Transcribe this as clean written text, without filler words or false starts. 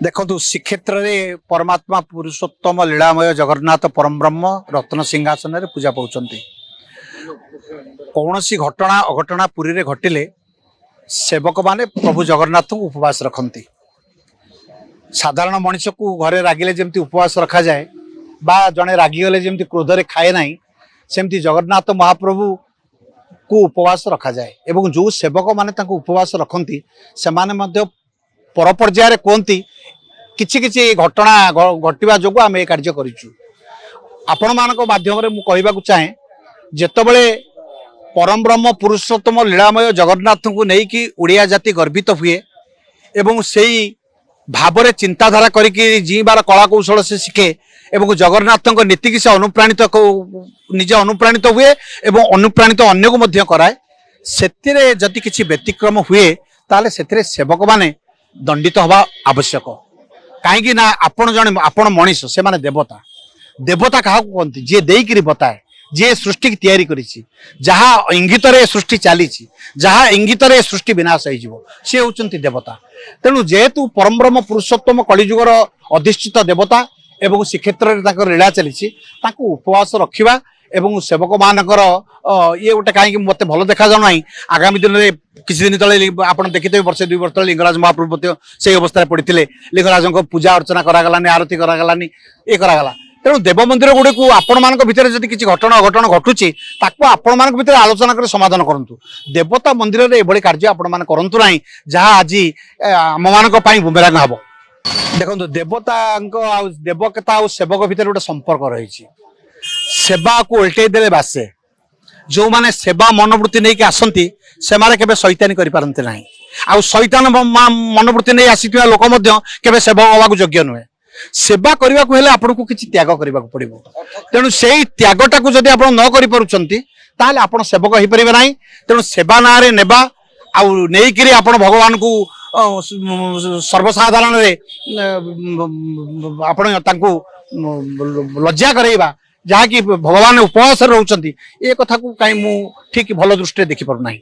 देखु श्रीक्षेत्र में परमात्मा पुरुषोत्तम लीलामय जगन्नाथ परम ब्रह्म रत्न सिंहासन में पूजा पाँच कौन सी घटना अघटना पुरी रे घटिले सेवक माने प्रभु जगन्नाथ को उपवास रखती। साधारण मनीष को घरे रागिले जमती उपवास रखा जाए बा जड़े रागिगले जमती क्रोध रे खाए ना सेमती जगन्नाथ महाप्रभु को उपवास रखा जाए एवं जो सेवक माने उपवास रखती से माने पर पर्यायर कहती किछि किछि घटना घटवा जो आम ये कार्य करूँ। आपण मान माध्यम कहवा चाहे जेतबले परम ब्रह्म पुरुषोत्तम लीलामय जगन्नाथ को लेकिन ओडिया जाति गर्वित हुए एवं से भावरे चिंताधारा करी जीवार कला कौशल से शिखे एवं जगन्नाथ नीति की से अनुप्राणित निजे अनुप्राणित हुए एवं अनुप्राणित अन्य को मध्य कराए से जदि किसी व्यतिक्रम हुए ताले से सेवक माने दंडित हवा आवश्यक कहीं ना आपण जने आपण मनीष से माने देवता देवता क्या कहते जी देकर बताए जी सृष्टि की तैयारी करिछि जहाँ इंगित सृष्टि चली जहाँ इंगित सृष्टि विनाश हो सी होचंती देवता। तेणु जेहेतु परम ब्रह्म पुरुषोत्तम कलिजुगर अधिष्ठित देवता एवं श्रीक्षेत्र में लीला चली उपवास रखा एवं सेवक मानकर ये गोटे कहीं मत भल देखा जाऊना आगामी दिन में किसी दिन तले आप देखते वर्षे 2 वर्ष तले लिंगराज महाप्रभु से अवस्था पड़ते लिंगराज पूजा अर्चना करागलानी आरती करागलानी ये करागला। तेणु देव मंदिर गुड़ी को आपण मान भितर जब किसी घटना अघटन घटुची आपण मान भितर आलोचना कर समाधान करूँ। देवता मंदिर में यह कार्य आपण मान करूँ ना जहाँ आज आम मान बुमेरांग हम। देखो देवता देवकता और सेवक भितर गोटे संपर्क रही सेवा को उल्टे देले बासे जो माने सेवा मनोवृत्ति नहीं कि आसंती से माने केबे शैतानी करि पारंते नाही आ शैतान मनोवृत्ति नहीं आसीथिया लोक मध्य केबे सेवा होवा को योग्य नुहे। सेवा करबा को हेले आपन को किछि त्याग करबा को पड़िबो। तेणु सेही त्यागटा को जदि आपन न करि परुचंती ताले आपन सेवक होई परिबे नाही। तेणु सेवा नारे नेबा आ नेई करी आपन भगवान को सर्वसाधारण रे आपन तांको लज्जा करैबा जहाँ कि भगवान उपवास रोचंती ए कथा को कहीं मु ठीक भल दृष्टि देखि पारु नाही।